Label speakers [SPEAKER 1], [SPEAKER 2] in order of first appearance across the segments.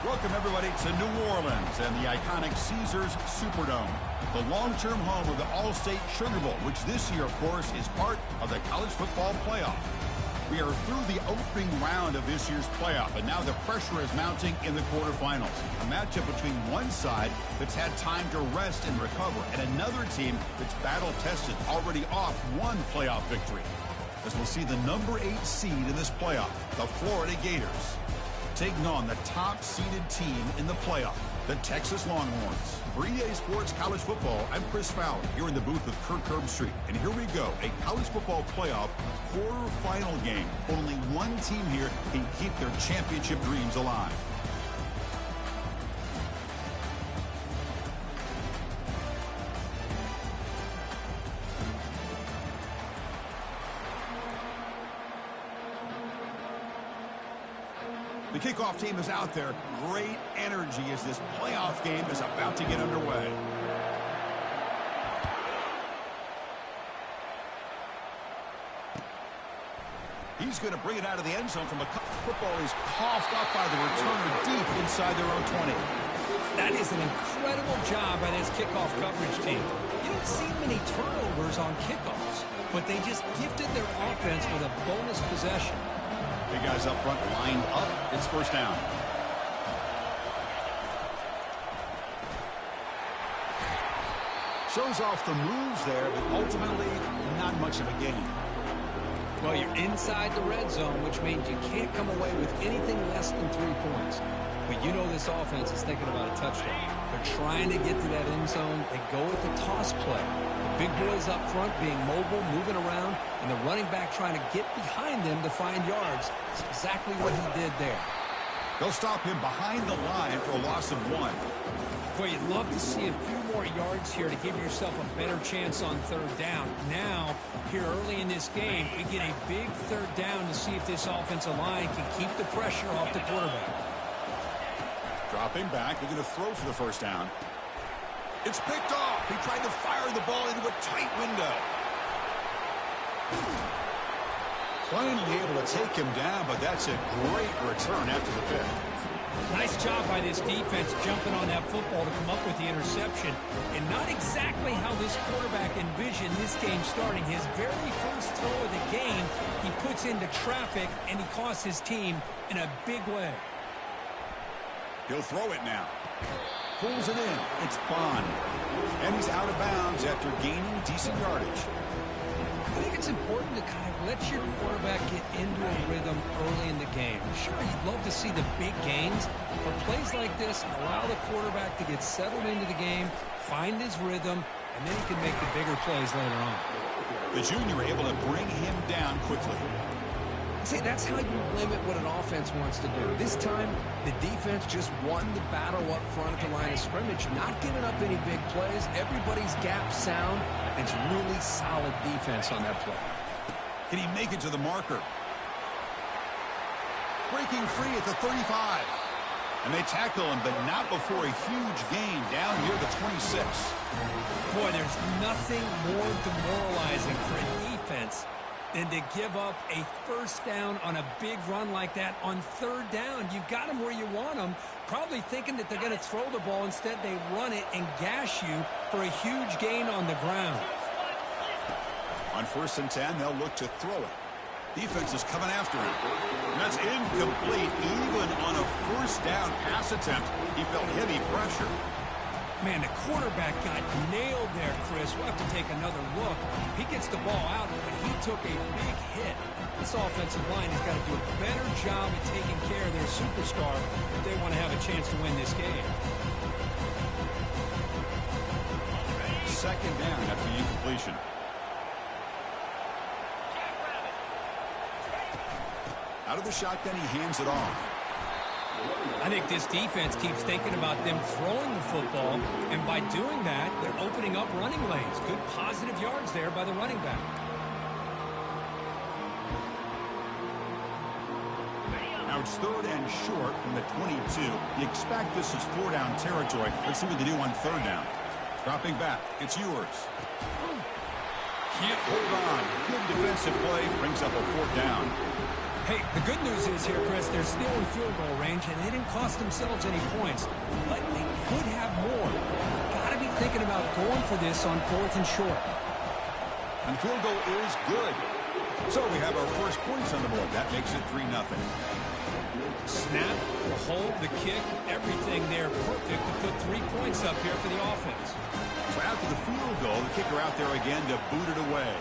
[SPEAKER 1] Welcome, everybody, to New Orleans and the iconic Caesars Superdome, the long-term home of the All-State Sugar Bowl, which this year, of course, is part of the college football playoff. We are through the opening round of this year's playoff, and now the pressure is mounting in the quarterfinals. A matchup between one side that's had time to rest and recover, and another team that's battle-tested, already off one playoff victory. As we'll see the number 8 seed in this playoff, the Florida Gators, taking on the top-seeded team in the playoff, the Texas Longhorns. For EA Sports College Football, I'm Chris Fowler, here in the booth with Kirk Herbstreit. And here we go, a college football playoff quarterfinal game. Only one team here can keep their championship dreams alive. The kickoff team is out there. Great energy as this playoff game is about to get underway. He's going to bring it out of the end zone from a football is coughed up by the returner deep inside their own 20.
[SPEAKER 2] That is an incredible job by this kickoff coverage team. You don't see many turnovers on kickoffs, but they just gifted their offense with a bonus possession.
[SPEAKER 1] Big guys up front lined up. It's first down. Shows off the moves there, but ultimately not much of a gain.
[SPEAKER 2] Well, you're inside the red zone, which means you can't come away with anything less than 3 points. But you know this offense is thinking about a touchdown. They're trying to get to that end zone. They go with the toss play. The big boys up front being mobile, moving around, and the running back trying to get behind them to find yards. That's exactly what he did there.
[SPEAKER 1] They'll stop him behind the line for a loss of 1.
[SPEAKER 2] Boy, you'd love to see a few more yards here to give yourself a better chance on third down. Now, here early in this game, we get a big third down to see if this offensive line can keep the pressure off the quarterback.
[SPEAKER 1] Dropping back, they're going to throw for the first down. It's picked off. He tried to fire the ball into a tight window. Finally able to take him down, but that's a great return after the pick.
[SPEAKER 2] Nice job by this defense jumping on that football to come up with the interception. And not exactly how this quarterback envisioned this game starting. His very first throw of the game, he puts into traffic, and he costs his team in a big way.
[SPEAKER 1] He'll throw it now. Pulls it in. It's Bond. And he's out of bounds after gaining decent yardage.
[SPEAKER 2] I think it's important to kind of let your quarterback get into a rhythm early in the game. Sure, you'd love to see the big gains, but plays like this allow the quarterback to get settled into the game, find his rhythm, and then he can make the bigger plays later on.
[SPEAKER 1] The junior able to bring him down quickly.
[SPEAKER 2] See, that's how you limit what an offense wants to do. This time, the defense just won the battle up front at the line of scrimmage, not giving up any big plays. Everybody's gap sound. It's really solid defense on that play.
[SPEAKER 1] Can he make it to the marker? Breaking free at the 35. And they tackle him, but not before a huge gain down near the 26.
[SPEAKER 2] Boy, there's nothing more demoralizing for a defense than to give up a first down on a big run like that on third down. You've got them where you want them, probably thinking that they're going to throw the ball. Instead, they run it and gash you for a huge gain on the ground.
[SPEAKER 1] On 1st and 10, they'll look to throw it. Defense is coming after him. And that's incomplete. Even on a first down pass attempt, he felt heavy pressure.
[SPEAKER 2] Man, the quarterback got nailed there, Chris. We'll have to take another look. He gets the ball out, but he took a big hit. This offensive line has got to do a better job at taking care of their superstar if they want to have a chance to win this game.
[SPEAKER 1] Second down after the incompletion. Out of the shotgun, he hands it off.
[SPEAKER 2] I think this defense keeps thinking about them throwing the football, and by doing that, they're opening up running lanes. Good positive yards there by the running back.
[SPEAKER 1] Now it's 3rd and short from the 22. You expect this is 4-down territory. Let's see what they do on 3rd down. Dropping back. It's yours. Can't hold on. Good defensive play. Brings up a 4th down.
[SPEAKER 2] Hey, the good news is here, Chris, they're still in field goal range, and they didn't cost themselves any points. But they could have more. Got to be thinking about going for this on 4th and short.
[SPEAKER 1] And field goal is good. So we have our first points on the board. That makes it 3-0.
[SPEAKER 2] Snap, the hold, the kick, everything there perfect to put 3 points up here for the offense.
[SPEAKER 1] So after the field goal, the kicker out there again to boot it away.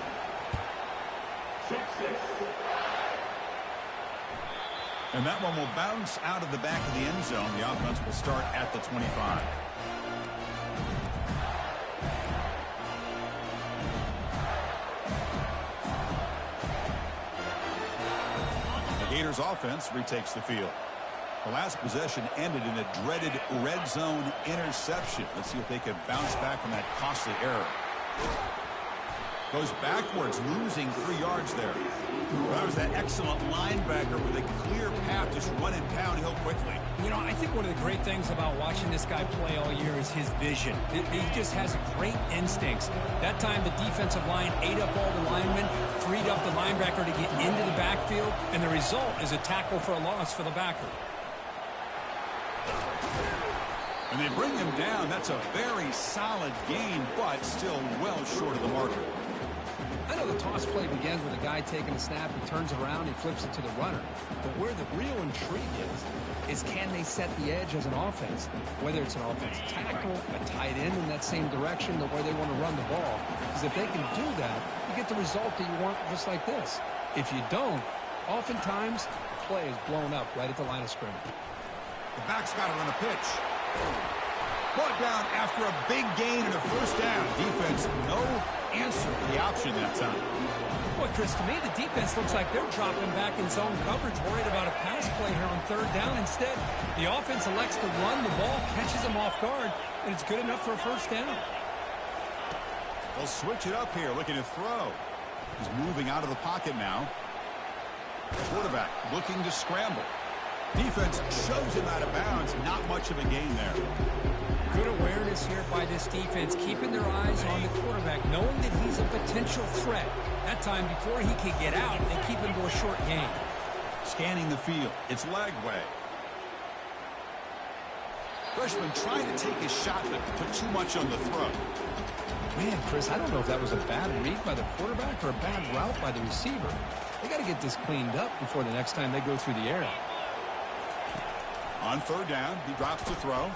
[SPEAKER 1] And that one will bounce out of the back of the end zone. The offense will start at the 25. The Gators offense retakes the field. The last possession ended in a dreaded red zone interception. Let's see if they can bounce back from that costly error. Goes backwards, losing 3 yards there. That was that excellent linebacker with a clear path, just running downhill quickly.
[SPEAKER 2] You know, I think one of the great things about watching this guy play all year is his vision. He just has great instincts. That time, the defensive line ate up all the linemen, freed up the linebacker to get into the backfield, and the result is a tackle for a loss for the backer.
[SPEAKER 1] And they bring him down. That's a very solid gain, but still well short of the marker.
[SPEAKER 2] I know the toss play begins with a guy taking a snap, he turns around, he flips it to the runner. But where the real intrigue is can they set the edge as an offense? Whether it's an offensive tackle, a tight end in that same direction, the way they want to run the ball. Because if they can do that, you get the result that you want just like this. If you don't, oftentimes, the play is blown up right at the line of scrimmage.
[SPEAKER 1] The back's got to run a pitch. Brought down after a big gain and a first down. Defense, no answer for the option that time.
[SPEAKER 2] Boy, Chris, to me, the defense looks like they're dropping back in zone coverage, worried about a pass play here on 3rd down. Instead, the offense elects to run the ball, catches them off guard, and it's good enough for a first down.
[SPEAKER 1] They'll switch it up here, looking to throw. He's moving out of the pocket now. Quarterback looking to scramble. Defense shoves him out of bounds. Not much of a gain there.
[SPEAKER 2] Good awareness here by this defense, keeping their eyes on the quarterback, knowing that he's a potential threat. That time, before he can get out, they keep him to a short gain.
[SPEAKER 1] Scanning the field. It's leg way. Freshman trying to take his shot, but put too much on the throw.
[SPEAKER 2] Man, Chris, I don't know if that was a bad read by the quarterback or a bad route by the receiver. They got to get this cleaned up before the next time they go through the air.
[SPEAKER 1] On 3rd down, he drops to throw.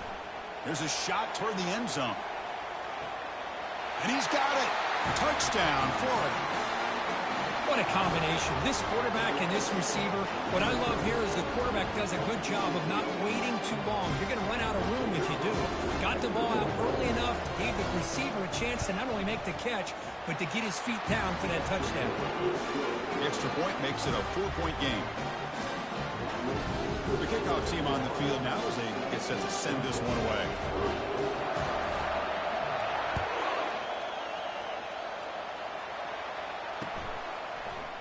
[SPEAKER 1] There's a shot toward the end zone. And he's got it. Touchdown, Florida.
[SPEAKER 2] What a combination. This quarterback and this receiver. What I love here is the quarterback does a good job of not waiting too long. You're going to run out of room if you do. Got the ball out early enough, gave the receiver a chance to not only make the catch, but to get his feet down for that touchdown.
[SPEAKER 1] The extra point makes it a 4-point game. The kickoff team on the field now as they get set to send this one away.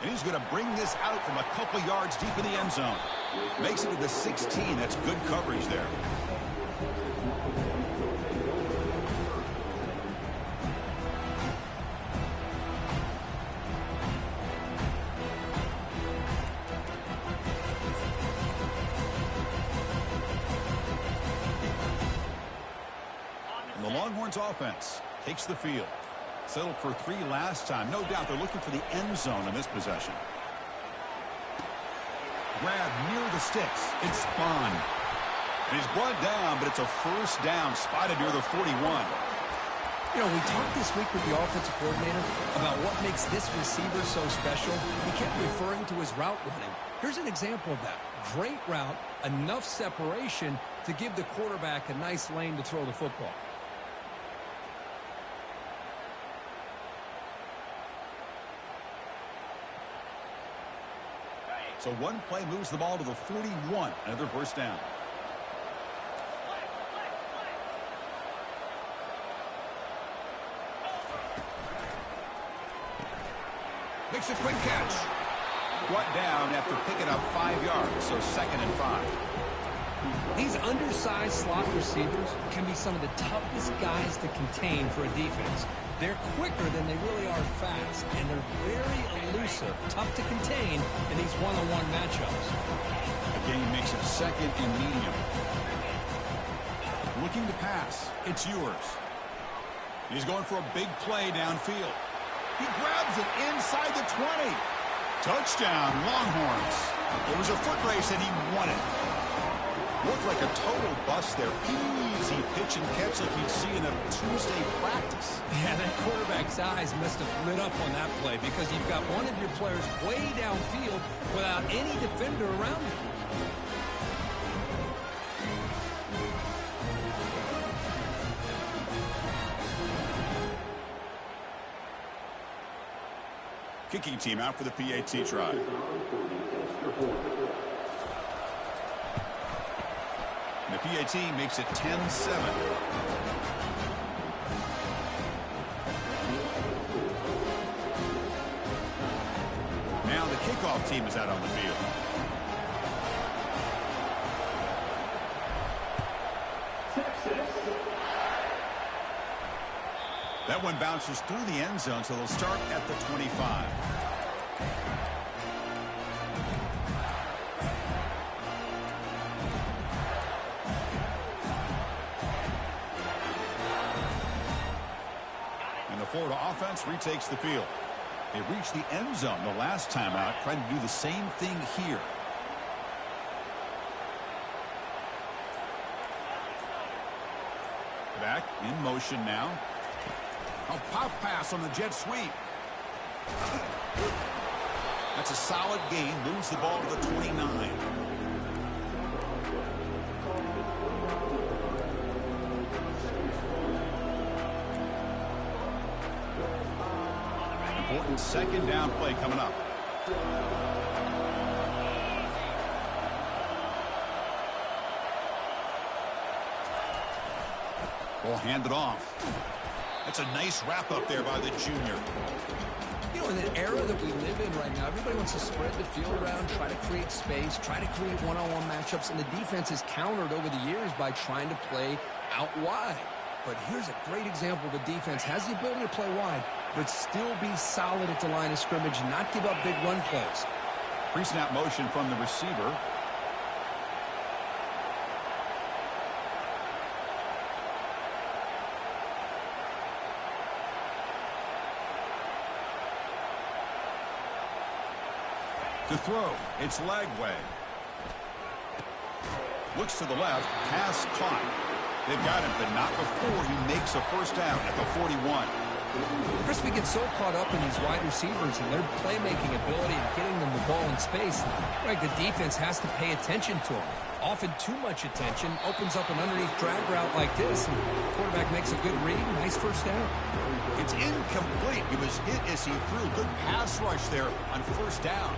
[SPEAKER 1] And he's going to bring this out from a couple yards deep in the end zone. Makes it to the 16. That's good coverage there. Longhorns offense takes the field. Settled for 3 last time. No doubt they're looking for the end zone in this possession. Grab near the sticks. It's Spahn. And he's brought down, but it's a first down spotted near the 41.
[SPEAKER 2] You know, we talked this week with the offensive coordinator about what makes this receiver so special. He kept referring to his route running. Here's an example of that. Great route, enough separation to give the quarterback a nice lane to throw the football.
[SPEAKER 1] So one play moves the ball to the 41. Another first down. Makes a quick catch. Brought down after picking up 5 yards, so 2nd and 5.
[SPEAKER 2] These undersized slot receivers can be some of the toughest guys to contain for a defense. They're quicker than they really are fast, and they're very elusive, tough to contain in these one-on-one matchups.
[SPEAKER 1] Again, he makes it second and medium. Looking to pass. It's yours. He's going for a big play downfield. He grabs it inside the 20. Touchdown, Longhorns. It was a foot race, and he won it. Looked like a total bust there. Easy pitch and catch like you'd see in a Tuesday practice.
[SPEAKER 2] Yeah, that quarterback's eyes must have lit up on that play because you've got one of your players way downfield without any defender around him.
[SPEAKER 1] Kicking team out for the PAT try. And the PAT makes it 10-7. Now the kickoff team is out on the field. That one bounces through the end zone, so they'll start at the 25. And the Florida offense retakes the field. They reached the end zone the last time out, trying to do the same thing here. Back in motion now. A pop pass on the jet sweep. That's a solid gain. Moves the ball to the 29. Important second down play coming up. Ball handed off. That's a nice wrap up there by the junior.
[SPEAKER 2] You know, in the era that we live in right now, everybody wants to spread the field around, try to create space, try to create one-on-one matchups, and the defense is countered over the years by trying to play out wide. But here's a great example. The defense has the ability to play wide, but still be solid at the line of scrimmage, not give up big run plays.
[SPEAKER 1] Pre-snap motion from the receiver. To throw, it's Lagway. Looks to the left, pass caught. They've got him, but not before he makes a first down at the 41.
[SPEAKER 2] Chris, we get so caught up in these wide receivers and their playmaking ability and getting them the ball in space. Like the defense has to pay attention to them. Often too much attention opens up an underneath drag route like this, and the quarterback makes a good read. Nice first down.
[SPEAKER 1] It's incomplete. He was hit as he threw. Good pass rush there on first down.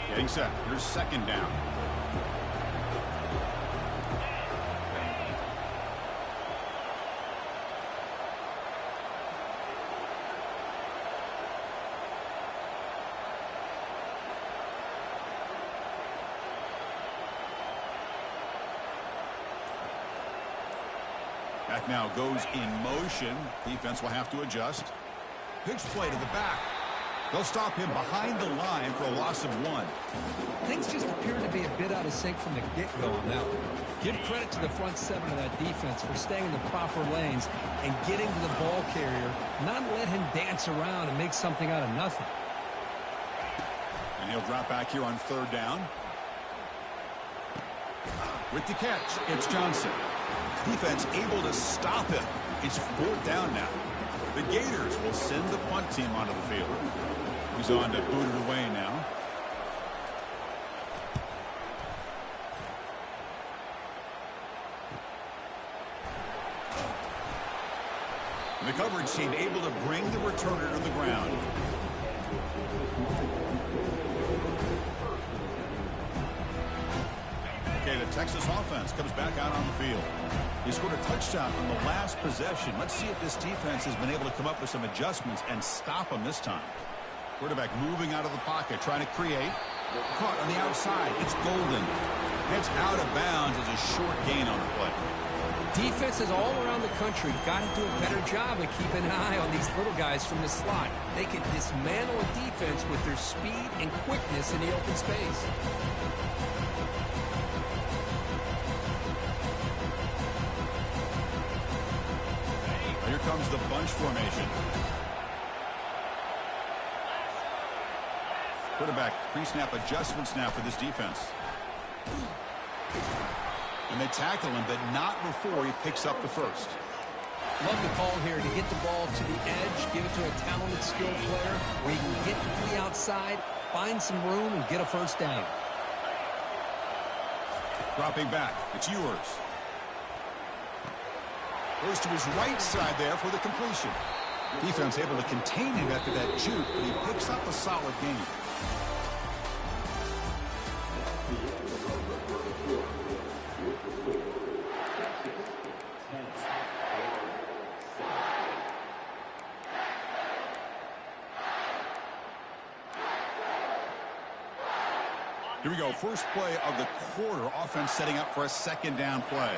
[SPEAKER 1] Getting set. Here's second down. Back now goes in motion. Defense will have to adjust. Pitch play to the back. They'll stop him behind the line for a loss of 1.
[SPEAKER 2] Things just appear to be a bit out of sync from the get-go on that one. Give credit to the front seven of that defense for staying in the proper lanes and getting to the ball carrier, not let him dance around and make something out of nothing.
[SPEAKER 1] And he'll drop back here on third down. With the catch, it's Johnson. Defense able to stop him. It's fourth down now. The Gators will send the punt team onto the field. He's on to boot it away now. The coverage team able to bring the returner to the ground. Okay, the Texas offense comes back out on the field. He scored a touchdown on the last possession. Let's see if this defense has been able to come up with some adjustments and stop them this time. Quarterback moving out of the pocket, trying to create. Caught on the outside. It's Golden. It's out of bounds as a short gain on the play.
[SPEAKER 2] Defenses all around the country have got to do a better job of keeping an eye on these little guys from the slot. They can dismantle a defense with their speed and quickness in the open space.
[SPEAKER 1] Here comes the bunch formation. Quarterback pre-snap adjustments now for this defense. And they tackle him, but not before he picks up the first.
[SPEAKER 2] Love the call here to get the ball to the edge, give it to a talented, skilled player where he can get to the outside, find some room, and get a first down.
[SPEAKER 1] Dropping back. It's yours. Goes to his right side there for the completion. Defense able to contain him after that juke, but he picks up a solid gain. Here we go. First play of the quarter. Offense setting up for a second down play.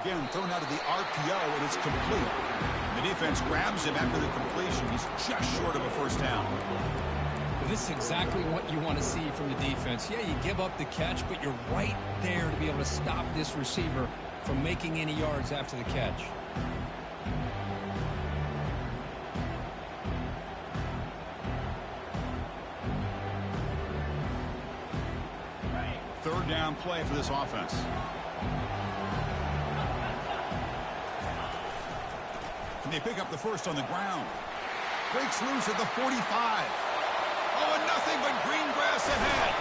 [SPEAKER 1] Again, thrown out of the RPO, and it's complete. The defense grabs him after the completion. He's just short of a first down.
[SPEAKER 2] This is exactly what you want to see from the defense. Yeah, you give up the catch, but you're right there to be able to stop this receiver from making any yards after the catch.
[SPEAKER 1] Third down play for this offense. And they pick up the first on the ground. Breaks loose at the 45. Oh, and nothing but green grass ahead.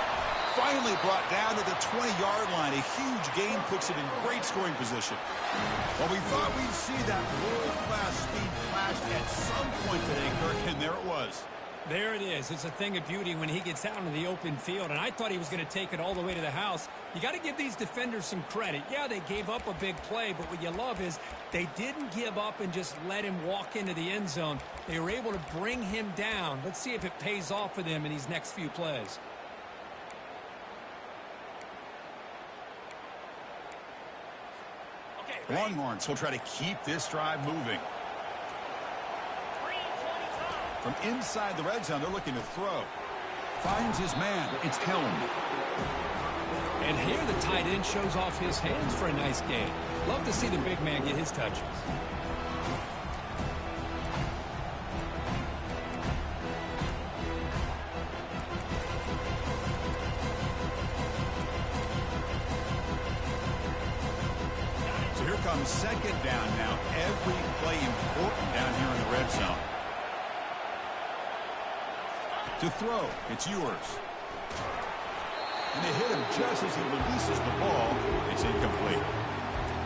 [SPEAKER 1] Finally brought down to the 20-yard line. A huge gain puts it in great scoring position. Well, we thought we'd see that world-class speed flashed at some point today, Kirk, and there it was.
[SPEAKER 2] There it is. It's a thing of beauty when he gets out into the open field, and I thought he was going to take it all the way to the house. You got to give these defenders some credit. Yeah, they gave up a big play, but what you love is they didn't give up and just let him walk into the end zone. They were able to bring him down. Let's see if it pays off for them in these next few plays.
[SPEAKER 1] Longhorns will try to keep this drive moving. From inside the red zone, they're looking to throw. Finds his man. It's Helm.
[SPEAKER 2] And here the tight end shows off his hands for a nice gain. Love to see the big man get his touches.
[SPEAKER 1] So here comes second down now. Every play important down here in the red zone. To throw, it's yours. And they hit him just as he releases the ball. It's incomplete.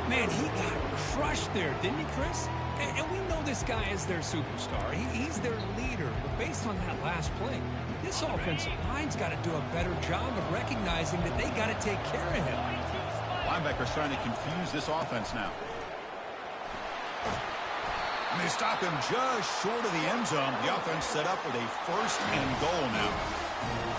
[SPEAKER 2] Man, he got crushed there, didn't he, Chris? And we know this guy is their superstar. He's their leader. But based on that last play, this offensive line's got to do a better job of recognizing that they got to take care of him.
[SPEAKER 1] Linebackers trying to confuse this offense now. And they stop him just short of the end zone. The offense set up with a first and goal now.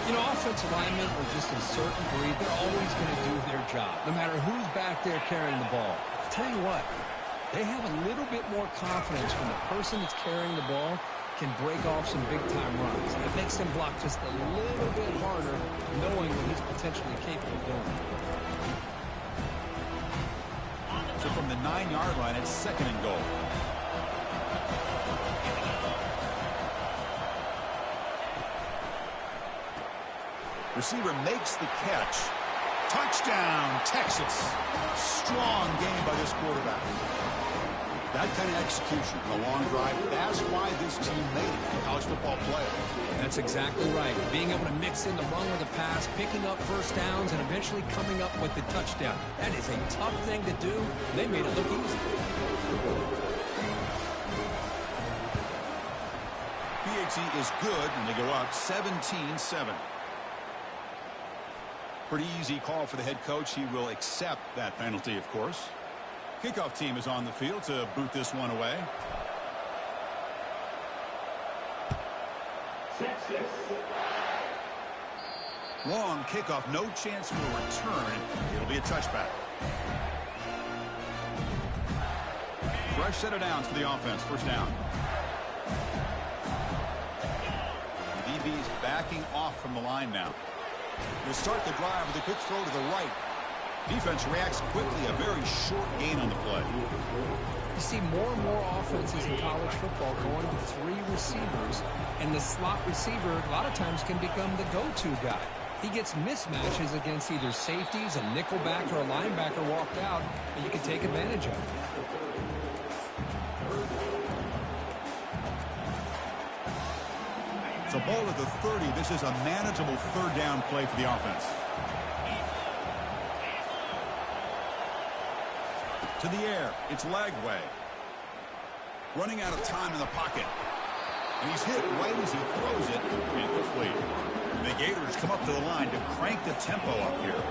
[SPEAKER 2] You know, offensive linemen are just a certain breed. They're always going to do their job, no matter who's back there carrying the ball. I'll tell you what, they have a little bit more confidence when the person that's carrying the ball can break off some big-time runs. It makes them block just a little bit harder, knowing what he's potentially capable of doing.
[SPEAKER 1] So from the 9-yard line, it's second and goal. Receiver makes the catch. Touchdown, Texas. Strong game by this quarterback. That kind of execution, a long drive, that's why this team made it in the college football playoff.
[SPEAKER 2] That's exactly right. Being able to mix in the run with the pass, picking up first downs, and eventually coming up with the touchdown. That is a tough thing to do. They made it look easy.
[SPEAKER 1] PAT is good, and they go up 17-7. Pretty easy call for the head coach. He will accept that penalty, of course. Kickoff team is on the field to boot this one away. Long kickoff, no chance for a return. It'll be a touchback. Fresh set of downs for the offense. First down. The DB's backing off from the line now. They'll start the drive with a quick throw to the right. Defense reacts quickly. A very short gain on the play.
[SPEAKER 2] You see more and more offenses in college football going to 3 receivers, and the slot receiver a lot of times can become the go-to guy. He gets mismatches against either safeties, a nickelback, or a linebacker walked out, and you can take advantage of it.
[SPEAKER 1] So ball at the 30. This is a manageable third down play for the offense. To the air. It's Lagway. Running out of time in the pocket. And he's hit right as he throws it. Incomplete. The Gators come up to the line to crank the tempo up here.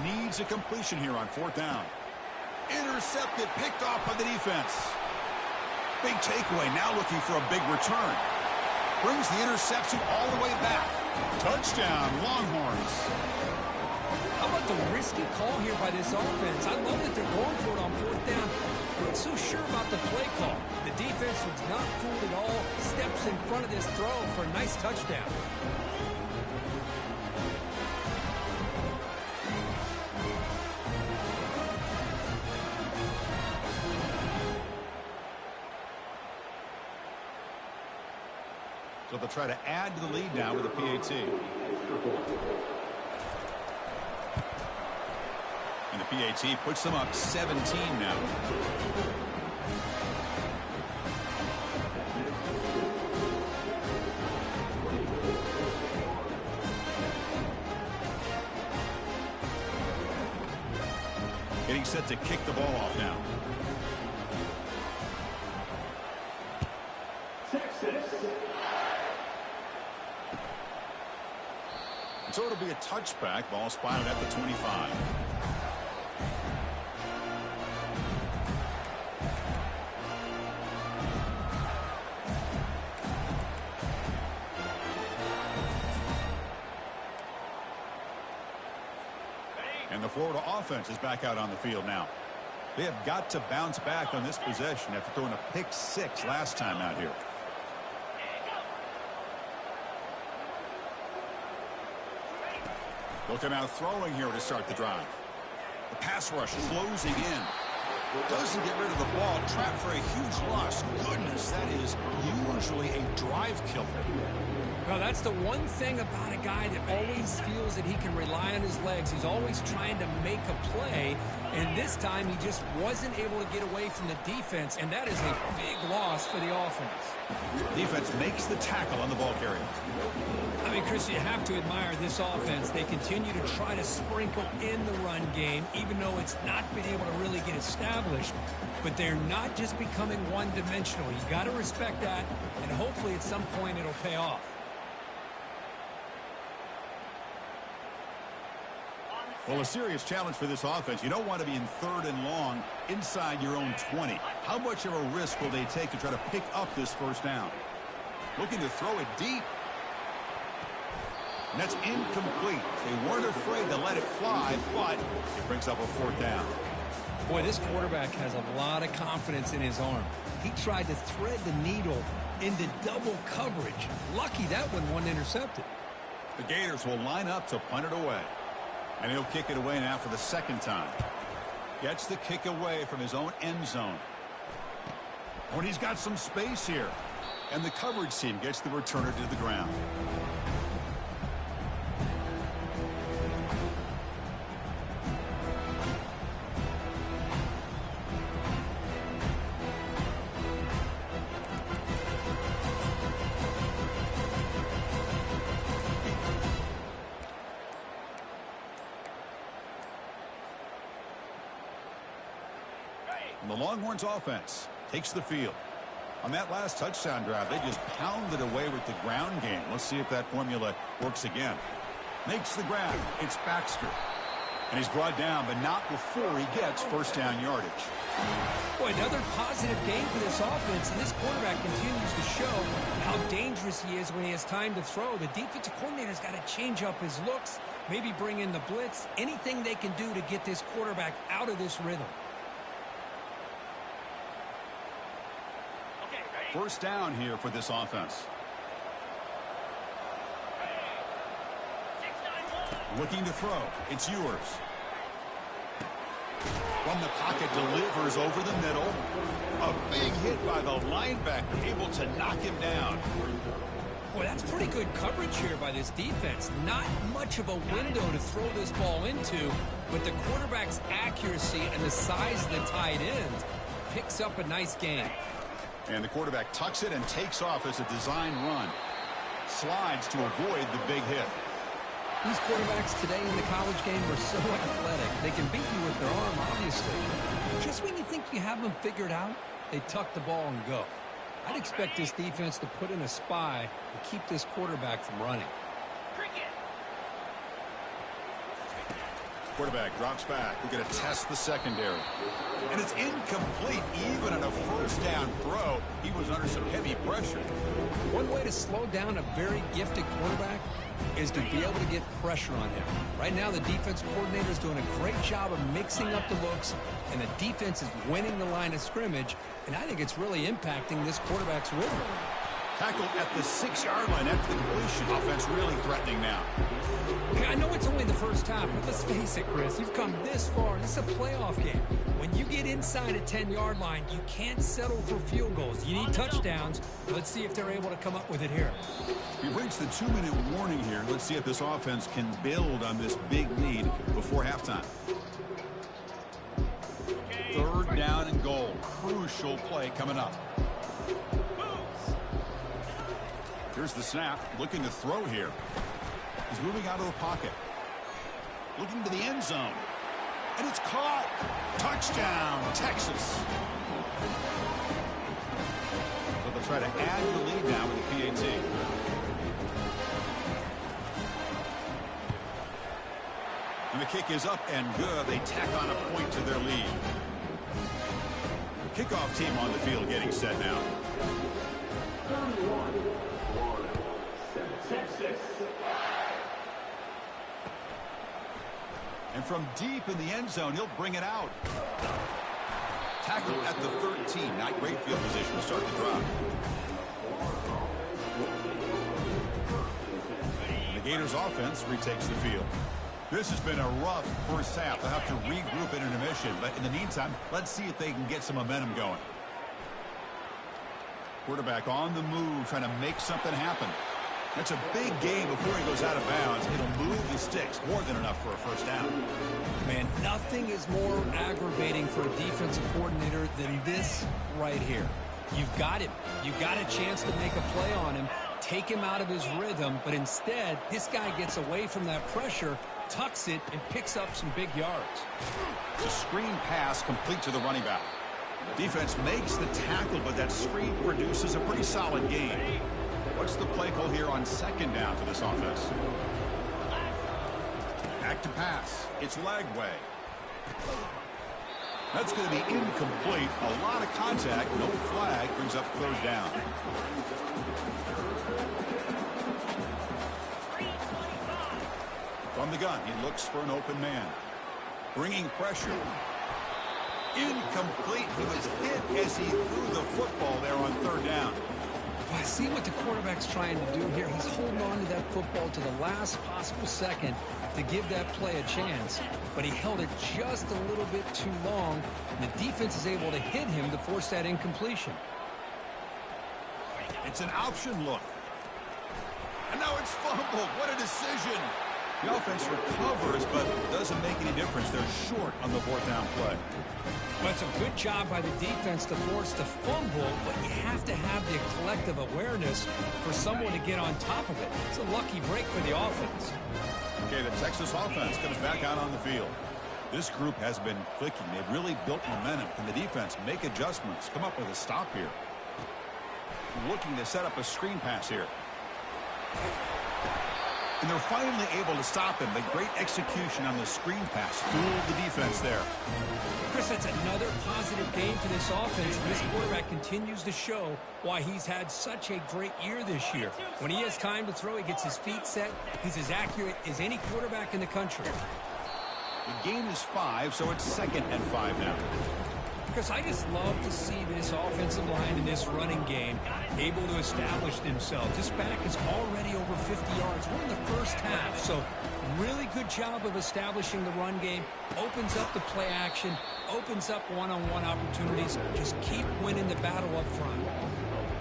[SPEAKER 1] Needs a completion here on 4th down. Intercepted, picked off by the defense. Big takeaway, now looking for a big return. Brings the interception all the way back. Touchdown, Longhorns.
[SPEAKER 2] How about the risky call here by this offense? I love that they're going for it on 4th down. I'm not so sure about the play call. The defense was not fooled at all. Steps in front of this throw for a nice touchdown.
[SPEAKER 1] So they'll try to add to the lead now with a PAT. And the PAT puts them up 17 now. Getting set to kick the ball off now. So it'll be a touchback. Ball spotted at the 25. And the Florida offense is back out on the field now. They have got to bounce back on this possession after throwing a pick 6 last time out here. They'll come out throwing here to start the drive. The pass rush closing in. Doesn't get rid of the ball. Trapped for a huge loss. Goodness, that is usually a drive killer.
[SPEAKER 2] Well, that's the one thing about a guy that always feels that he can rely on his legs. He's always trying to make a play, and this time he just wasn't able to get away from the defense, and that is a big loss for the offense.
[SPEAKER 1] Defense makes the tackle on the ball carrier.
[SPEAKER 2] I mean, Chris, you have to admire this offense. They continue to try to sprinkle in the run game, even though it's not been able to really get established. But they're not just becoming one-dimensional. You got to respect that, and hopefully at some point it'll pay off.
[SPEAKER 1] Well, a serious challenge for this offense. You don't want to be in 3rd and long inside your own 20. How much of a risk will they take to try to pick up this first down? Looking to throw it deep. And that's incomplete. They weren't afraid to let it fly, but it brings up a 4th down.
[SPEAKER 2] Boy, this quarterback has a lot of confidence in his arm. He tried to thread the needle into double coverage. Lucky that one wasn't intercepted.
[SPEAKER 1] The Gators will line up to punt it away. And he'll kick it away now for the 2nd time. Gets the kick away from his own end zone. When he's got some space here. And the coverage team gets the returner to the ground. And the Longhorns offense takes the field. On that last touchdown drive, they just pounded away with the ground game. Let's see if that formula works again. Makes the grab. It's Baxter. And he's brought down, but not before he gets first down yardage.
[SPEAKER 2] Boy, another positive game for this offense, and this quarterback continues to show how dangerous he is when he has time to throw. The defensive coordinator's got to change up his looks, maybe bring in the blitz, anything they can do to get this quarterback out of this rhythm.
[SPEAKER 1] First down here for this offense. Looking to throw. It's Ewers. From the pocket, delivers over the middle. A big hit by the linebacker, able to knock him down.
[SPEAKER 2] Boy, that's pretty good coverage here by this defense. Not much of a window to throw this ball into, but the quarterback's accuracy and the size of the tight end picks up a nice gain.
[SPEAKER 1] And the quarterback tucks it and takes off as a design run. Slides to avoid the big hit.
[SPEAKER 2] These quarterbacks today in the college game are so athletic. They can beat you with their arm, obviously. Just when you think you have them figured out, they tuck the ball and go. I'd expect this defense to put in a spy to keep this quarterback from running.
[SPEAKER 1] Quarterback drops back. We're going to test the secondary. And it's incomplete. Even on a first down throw, he was under some heavy pressure.
[SPEAKER 2] One way to slow down a very gifted quarterback is to be able to get pressure on him. Right now, the defense coordinator is doing a great job of mixing up the looks, and the defense is winning the line of scrimmage, and I think it's really impacting this quarterback's rhythm.
[SPEAKER 1] Tackled at the 6-yard line after the completion. Offense really threatening now.
[SPEAKER 2] Okay, I know it's only the first half, but let's face it, Chris. You've come this far. This is a playoff game. When you get inside a 10-yard line, you can't settle for field goals. You need touchdowns. Let's see if they're able to come up with it here.
[SPEAKER 1] We've reached the 2-minute warning here. Let's see if this offense can build on this big lead before halftime. Third down and goal. Crucial play coming up. Here's the snap. Looking to throw here. He's moving out of the pocket. Looking to the end zone. And it's caught. Touchdown, Texas. So they'll try to add the lead now with the PAT. And the kick is up and good. They tack on a point to their lead. Kickoff team on the field getting set now. And from deep in the end zone, he'll bring it out. Tackle at the 13. Not great field position to start the drive. And the Gators offense retakes the field. This has been a rough first half. They'll have to regroup in intermission. But in the meantime, let's see if they can get some momentum going. Quarterback on the move, trying to make something happen. That's a big game before he goes out of bounds. It'll move the sticks, more than enough for a first down.
[SPEAKER 2] Man, nothing is more aggravating for a defensive coordinator than this right here. You've got him. You've got a chance to make a play on him, take him out of his rhythm, but instead, this guy gets away from that pressure, tucks it, and picks up some big yards.
[SPEAKER 1] The screen pass complete to the running back. Defense makes the tackle, but that screen produces a pretty solid gain. What's the play call here on second down for this offense? Back to pass. It's Lagway. That's going to be incomplete. A lot of contact. No flag. Brings up third down. From the gun, he looks for an open man. Bringing pressure. Incomplete. He was hit as he threw the football there on third down.
[SPEAKER 2] I see what the quarterback's trying to do here. He's holding on to that football to the last possible second to give that play a chance, but he held it just a little bit too long, and the defense is able to hit him to force that incompletion.
[SPEAKER 1] It's an option look. And now it's fumbled. What a decision. The offense recovers, but doesn't make any difference. They're short on the fourth down play.
[SPEAKER 2] Well, it's a good job by the defense to force the fumble, but you have to have the collective awareness for someone to get on top of it. It's a lucky break for the offense.
[SPEAKER 1] Okay, the Texas offense comes back out on the field. This group has been clicking. They've really built momentum. Can the defense make adjustments? Come up with a stop here. Looking to set up a screen pass here. And they're finally able to stop him. The great execution on the screen pass fooled the defense there.
[SPEAKER 2] Chris, that's another positive game for this offense. This quarterback continues to show why he's had such a great year this year. When he has time to throw, he gets his feet set. He's as accurate as any quarterback in the country.
[SPEAKER 1] The game is 5, so it's 2nd and 5 now.
[SPEAKER 2] Because I just love to see this offensive line in this running game able to establish themselves. This back is already over 50 yards. We're in the first half, so really good job of establishing the run game. Opens up the play action, opens up one-on-one opportunities. Just keep winning the battle up front.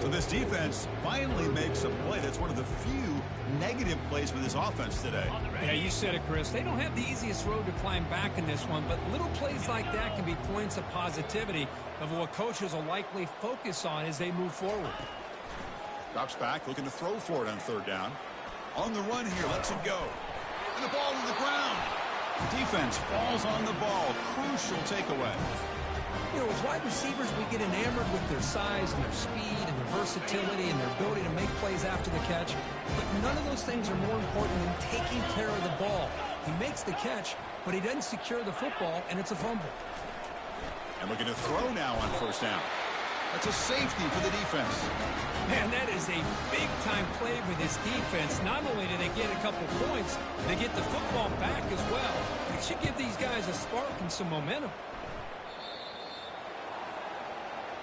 [SPEAKER 1] So this defense finally makes a play. That's one of the few negative plays for this offense today.
[SPEAKER 2] Yeah, you said it, Chris. They don't have the easiest road to climb back in this one, but little plays like that can be points of positivity of what coaches will likely focus on as they move forward.
[SPEAKER 1] Drops back, looking to throw for it on 3rd down. On the run here, lets it go. And the ball to the ground. Defense falls on the ball. Crucial takeaway.
[SPEAKER 2] You know, as wide receivers, we get enamored with their size and their speed and their versatility and their ability to make plays after the catch. But none of those things are more important than taking care of the ball. He makes the catch, but he doesn't secure the football, and it's a fumble.
[SPEAKER 1] And looking to throw now on 1st down. That's a safety for the defense.
[SPEAKER 2] Man, that is a big-time play for this defense. Not only do they get a couple points, they get the football back as well. It should give these guys a spark and some momentum.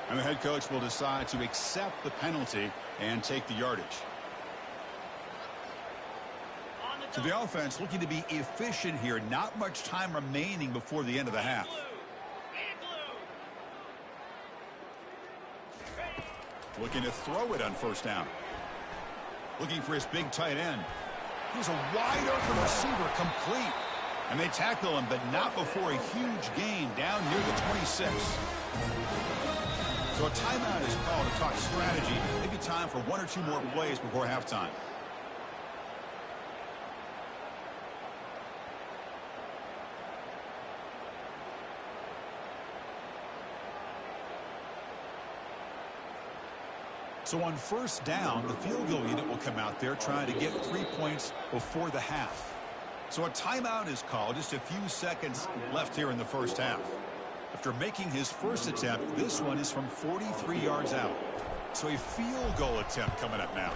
[SPEAKER 1] And the head coach will decide to accept the penalty and take the yardage. So the offense looking to be efficient here. Not much time remaining before the end of the half. Looking to throw it on 1st down. Looking for his big tight end. He's a wide open receiver, complete. And they tackle him, but not before a huge gain down near the 26. So a timeout is called to talk strategy. Maybe time for 1 or 2 more plays before halftime. So on 1st down, the field goal unit will come out there trying to get 3 points before the half. So a timeout is called. Just a few seconds left here in the first half. After making his first attempt, this one is from 43 yards out. So a field goal attempt coming up now.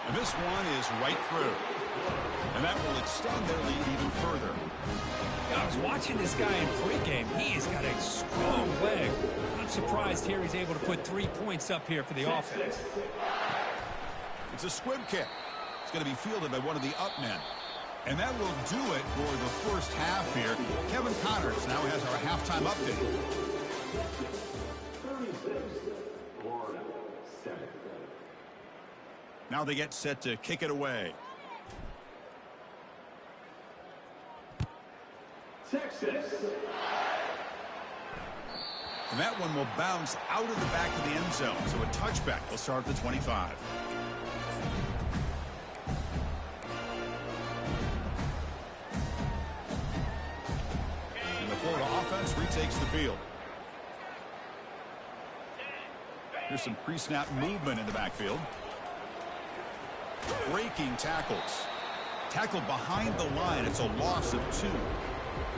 [SPEAKER 1] And this one is right through. And that will extend their lead even further.
[SPEAKER 2] I was watching this guy in pregame. He has got a strong leg. I'm surprised here he's able to put 3 points up here for the offense.
[SPEAKER 1] It's a squib kick. It's going to be fielded by one of the up men. And that will do it for the first half here. Kevin Connors now has our halftime update. Now they get set to kick it away. Texas. And that one will bounce out of the back of the end zone. So a touchback will start at the 25. And the Florida offense retakes the field. Here's some pre-snap movement in the backfield. Breaking tackles. Tackled behind the line. It's a loss of 2.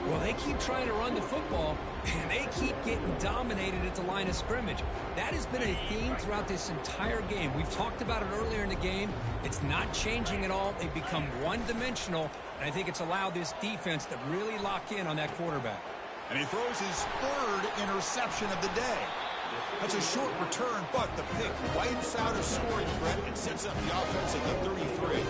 [SPEAKER 2] Well, they keep trying to run the football, and they keep getting dominated at the line of scrimmage. That has been a theme throughout this entire game. We've talked about it earlier in the game. It's not changing at all. They've become one-dimensional, and I think it's allowed this defense to really lock in on that quarterback.
[SPEAKER 1] And he throws his 3rd interception of the day. That's a short return, but the pick wipes out a scoring threat and sets up the offense at the 33.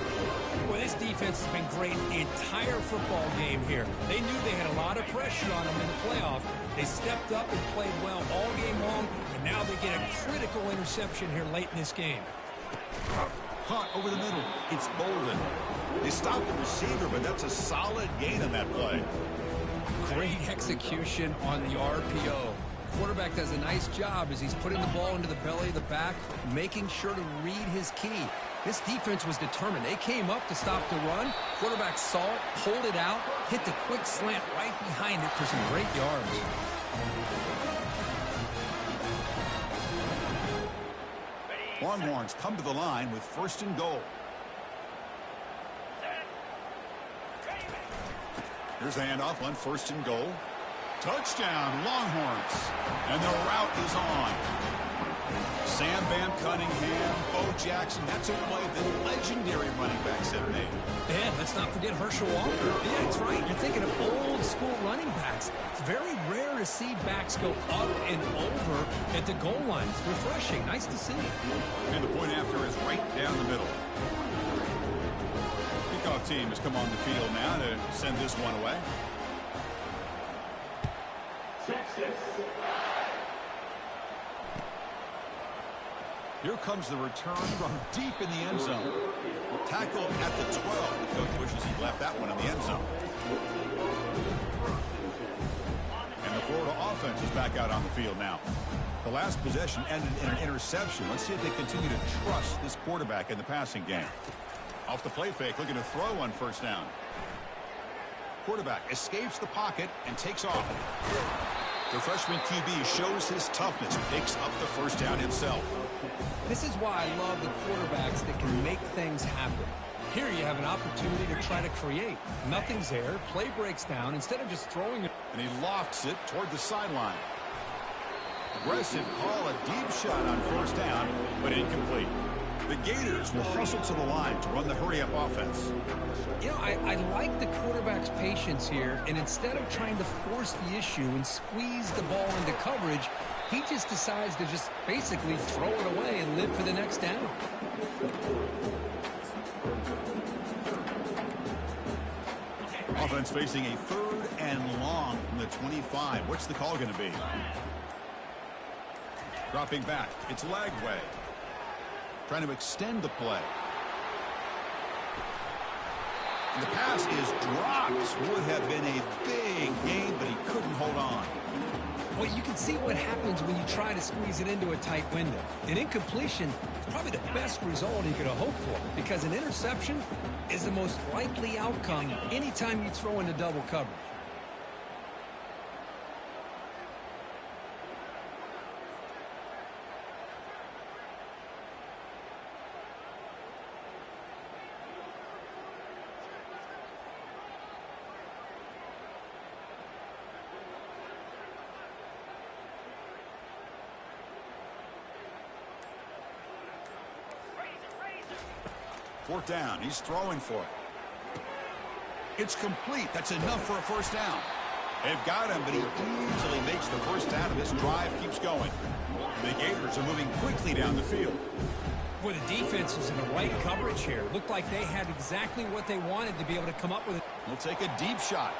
[SPEAKER 2] Well, this defense has been great the entire football game here. They knew they had a lot of pressure on them in the playoff. They stepped up and played well all game long, and now they get a critical interception here late in this game.
[SPEAKER 1] Caught over the middle. It's Bolden. They stopped the receiver, but that's a solid gain on that play.
[SPEAKER 2] Great execution on the RPO. Quarterback does a nice job as he's putting the ball into the belly of the back, making sure to read his key. This defense was determined. They came up to stop the run. Quarterback saw it, pulled it out, hit the quick slant right behind it for some great yards.
[SPEAKER 1] Longhorns come to the line with 1st and goal. Here's the handoff on 1st and goal. Touchdown, Longhorns. And the route is on. Sam Van Cunningham, Bo Jackson. That's a play that legendary running back set made.
[SPEAKER 2] Yeah, let's not forget Herschel Walker. Yeah, that's right. You're thinking of old school running backs. It's very rare to see backs go up and over at the goal line. It's refreshing. Nice to see.
[SPEAKER 1] And the point after is right down the middle. Kickoff team has come on the field now to send this one away. Here comes the return from deep in the end zone. Tackle at the 12. The coach wishes he left that one in the end zone. And the Florida offense is back out on the field now. The last possession ended in an interception. Let's see if they continue to trust this quarterback in the passing game. Off the play fake, looking to throw on 1st down. Quarterback escapes the pocket and takes off. The freshman QB shows his toughness, picks up the 1st down himself.
[SPEAKER 2] This is why I love the quarterbacks that can make things happen. Here you have an opportunity to try to create. Nothing's there. Play breaks down. Instead of just throwing it.
[SPEAKER 1] And he lofts it toward the sideline. Aggressive call, a deep shot on 1st down, but incomplete. The Gators will hustle to the line to run the hurry-up offense.
[SPEAKER 2] You know, I like the quarterback's patience here, and instead of trying to force the issue and squeeze the ball into coverage, he just decides to just basically throw it away and live for the next down.
[SPEAKER 1] Offense facing a 3rd and long from the 25. What's the call going to be? Dropping back. It's Lagway. Trying to extend the play. And the pass is dropped. Would have been a big gain, but he couldn't hold on.
[SPEAKER 2] Well, you can see what happens when you try to squeeze it into a tight window. An incompletion is probably the best result you could have hoped for, because an interception is the most likely outcome anytime you throw into double coverage.
[SPEAKER 1] Fourth down. He's throwing for it. It's complete. That's enough for a 1st down. They've got him, but he easily makes the 1st down, and this drive keeps going. The Gators are moving quickly down the field.
[SPEAKER 2] Boy, the defense was in the right coverage here. Looked like they had exactly what they wanted to be able to come up with it.
[SPEAKER 1] We'll take a deep shot.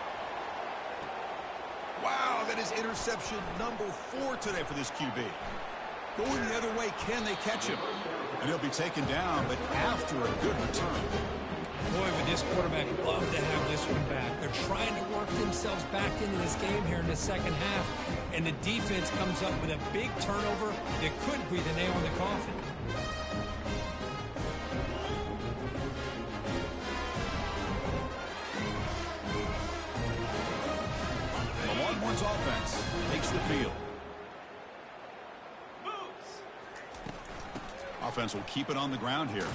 [SPEAKER 1] Wow, that is interception number 4 today for this QB. Going the other way, can they catch him? And he'll be taken down, but after a good return.
[SPEAKER 2] Boy, would this quarterback love to have this one back. They're trying to work themselves back into this game here in the 2nd half. And the defense comes up with a big turnover that could be the nail in the coffin.
[SPEAKER 1] The Longhorns offense takes the field. Offense will keep it on the ground here.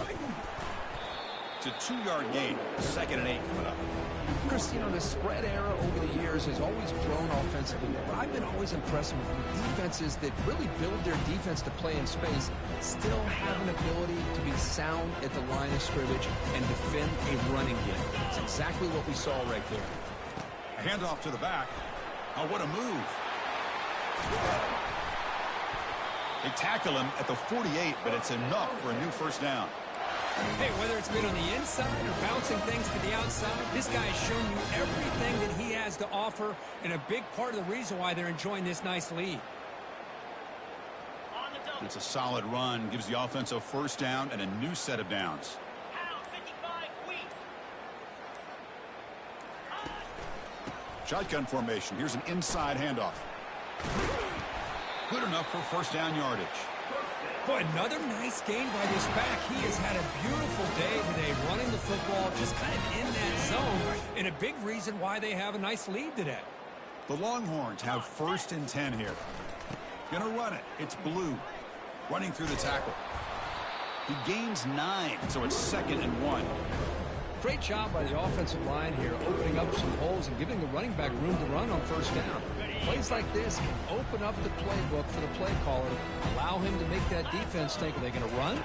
[SPEAKER 1] It's a 2-yard gain. 2nd and 8 coming up.
[SPEAKER 2] Chris, you know, the spread era over the years has always grown offensively, but I've been always impressed with the defenses that really build their defense to play in space, still have an ability to be sound at the line of scrimmage and defend a running game. It's exactly what we saw right there.
[SPEAKER 1] A handoff to the back. Oh, what a move. They tackle him at the 48, but it's enough for a new 1st down.
[SPEAKER 2] Hey, whether it's been on the inside or bouncing things to the outside, this guy has shown you everything that he has to offer, and a big part of the reason why they're enjoying this nice lead.
[SPEAKER 1] It's a solid run, gives the offense a 1st down and a new set of downs. Shotgun formation. Here's an inside handoff. Good enough for 1st down yardage.
[SPEAKER 2] Boy, another nice game by this back. He has had a beautiful day today running the football, just kind of in that zone, and a big reason why they have a nice lead today.
[SPEAKER 1] The Longhorns have 1st and 10 here. Gonna run it. It's Blue. Running through the tackle. He gains 9, so it's 2nd and 1.
[SPEAKER 2] Great job by the offensive line here, opening up some holes and giving the running back room to run on first down. Plays like this can open up the playbook for the play caller, allow him to make that defense think, are they going to run?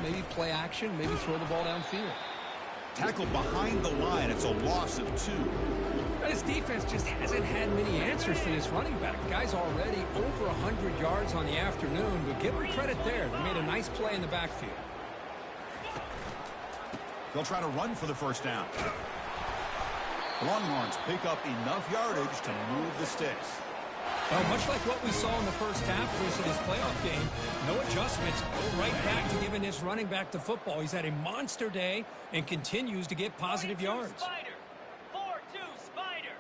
[SPEAKER 2] Maybe play action, maybe throw the ball downfield.
[SPEAKER 1] Tackled behind the line. It's a loss of 2.
[SPEAKER 2] This defense just hasn't had many answers for this running back. Guy's already over 100 yards on the afternoon, but give him credit there. They made a nice play in the backfield.
[SPEAKER 1] They'll try to run for the first down. The Longhorns pick up enough yardage to move the sticks.
[SPEAKER 2] Well, much like what we saw in the first half of this playoff game, no adjustments. Go right back to giving this running back the football. He's had a monster day and continues to get positive yards.
[SPEAKER 3] Spider. 4-2 Spider.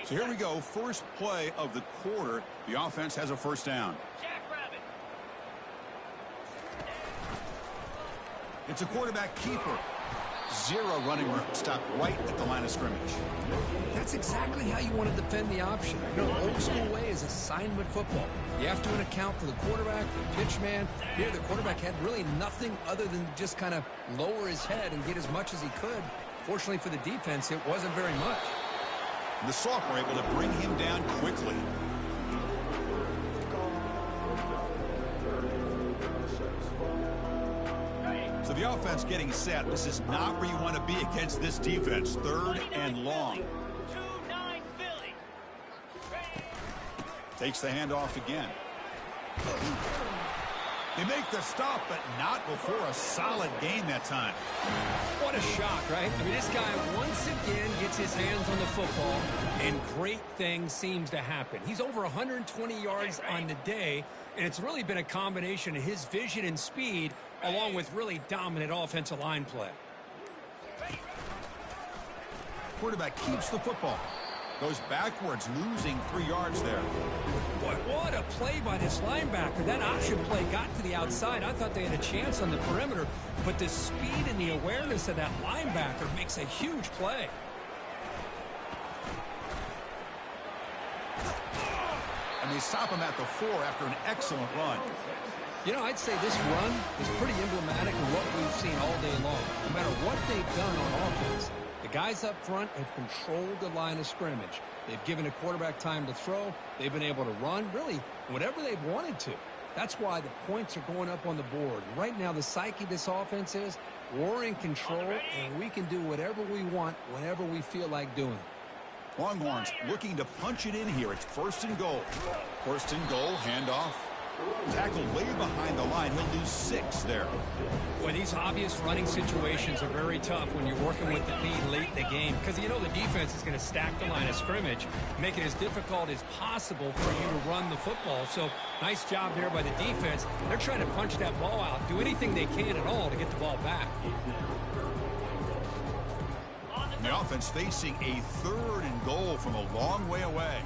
[SPEAKER 1] So here we go. First play of the quarter. The offense has a first down.
[SPEAKER 3] Jackrabbit.
[SPEAKER 1] It's a quarterback keeper. 0 running room. Stopped right at the line of scrimmage.
[SPEAKER 2] That's exactly how you want to defend the option. You know, old school way is assignment football. You have to account for the quarterback, the pitch man. Here, the quarterback had really nothing other than just kind of lower his head and get as much as he could. Fortunately for the defense, it wasn't very much.
[SPEAKER 1] The sophomore able to bring him down quickly. So the offense getting set. This is not where you want to be against this defense. 3rd and long.
[SPEAKER 3] 2-9 Philly.
[SPEAKER 1] Takes the handoff again. They make the stop, but not before a solid game that time.
[SPEAKER 2] What a shock, right? I mean, this guy once again gets his hands on the football, and great things seems to happen. He's over 120 yards on the day, and it's really been a combination of his vision and speed, along with really dominant offensive line play.
[SPEAKER 1] Quarterback keeps the football. Goes backwards, losing 3 yards there.
[SPEAKER 2] Boy, what a play by this linebacker. That option play got to the outside. I thought they had a chance on the perimeter, but the speed and the awareness of that linebacker makes a huge play.
[SPEAKER 1] And they stop him at the 4 after an excellent run.
[SPEAKER 2] You know, I'd say this run is pretty emblematic of what we've seen all day long. No matter what they've done on offense, the guys up front have controlled the line of scrimmage. They've given a quarterback time to throw. They've been able to run, really, whatever they've wanted to. That's why the points are going up on the board. Right now, the psyche of this offense is we're in control, and we can do whatever we want whenever we feel like doing it.
[SPEAKER 1] Longhorns looking to punch it in here. It's 1st and goal. 1st and goal, handoff. Tackled way behind the line. He'll lose 6 there.
[SPEAKER 2] Boy, these obvious running situations are very tough when you're working with the lead late in the game, because you know the defense is going to stack the line of scrimmage, make it as difficult as possible for you to run the football. So nice job there by the defense. They're trying to punch that ball out, do anything they can at all to get the ball back.
[SPEAKER 1] And the offense facing a 3rd and goal from a long way away.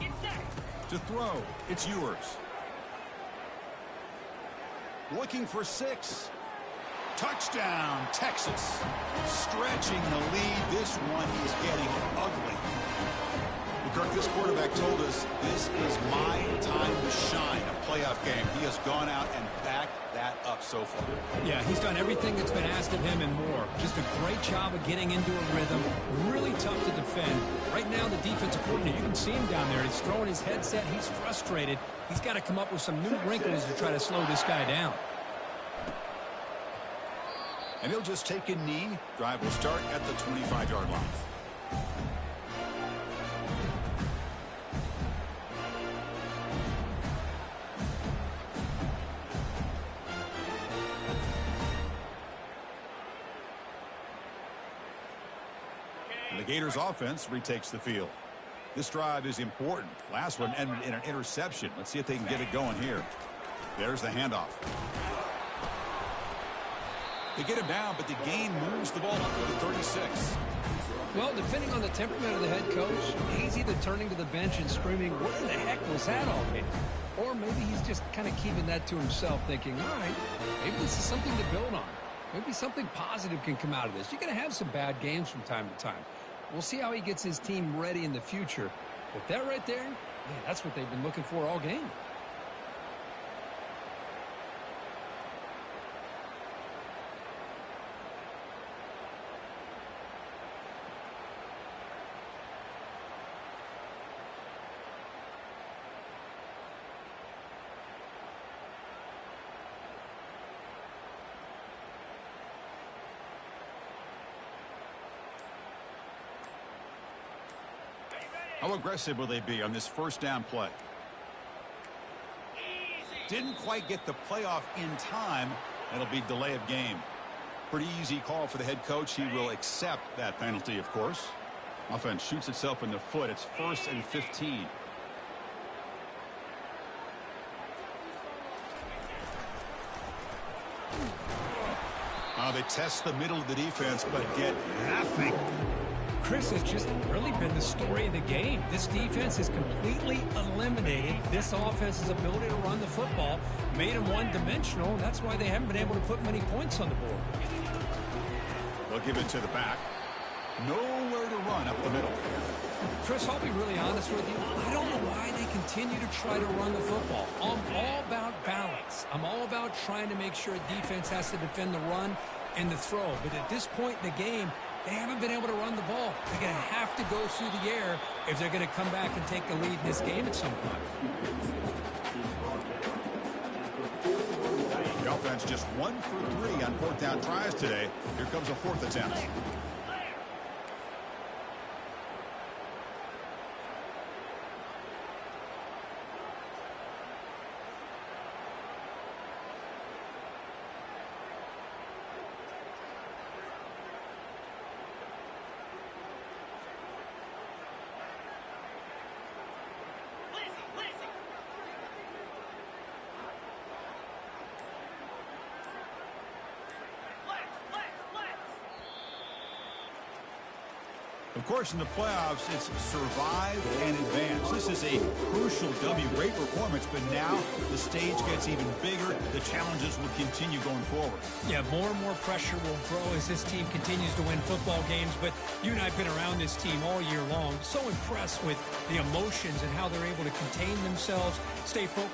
[SPEAKER 3] Get set.
[SPEAKER 1] To throw, it's Ewers. Looking for 6. Touchdown, Texas. Stretching the lead. This one is getting ugly. Kirk, this quarterback told us this is my time to shine, a playoff game. He has gone out and backed that up so far.
[SPEAKER 2] Yeah, he's done everything that's been asked of him and more. Just a great job of getting into a rhythm. Really tough to defend. Right now, the defensive coordinator, you can see him down there. He's throwing his headset. He's frustrated. He's got to come up with some new wrinkles to try to slow this guy down.
[SPEAKER 1] And he'll just take a knee. Drive will start at the 25-yard line. And the Gators offense retakes the field. This drive is important. Last one ended in an interception. Let's see if they can get it going here. There's the handoff. They get him down, but the gain moves the ball up to the 36.
[SPEAKER 2] Well, depending on the temperament of the head coach, he's either turning to the bench and screaming, what in the heck was that all mean? Or maybe he's just kind of keeping that to himself, thinking, all right, maybe this is something to build on. Maybe something positive can come out of this. You're going to have some bad games from time to time. We'll see how he gets his team ready in the future. But that right there, yeah, that's what they've been looking for all game.
[SPEAKER 1] How aggressive will they be on this first down play? Didn't quite get the playoff in time. It'll be delay of game. Pretty easy call for the head coach. He will accept that penalty, of course. Offense shoots itself in the foot. It's 1st and 15. Now they test the middle of the defense, but get nothing.
[SPEAKER 2] Chris, has just really been the story of the game. This defense has completely eliminated this offense's ability to run the football, made them one-dimensional, and that's why they haven't been able to put many points on the board.
[SPEAKER 1] They'll give it to the back. Nowhere to run up the middle.
[SPEAKER 2] Chris, I'll be really honest with you. I don't know why they continue to try to run the football. I'm all about balance. I'm all about trying to make sure defense has to defend the run and the throw. But at this point in the game, they haven't been able to run the ball. They're going to have to go through the air if they're going to come back and take the lead in this game at some point.
[SPEAKER 1] The offense just 1 for 3 on 4th down tries today. Here comes a 4th attempt. Of course, in the playoffs, it's survive and advance. This is a crucial W. Great performance, but now the stage gets even bigger. The challenges will continue going forward.
[SPEAKER 2] Yeah, more and more pressure will grow as this team continues to win football games. But you and I have been around this team all year long. So impressed with the emotions and how they're able to contain themselves, stay focused.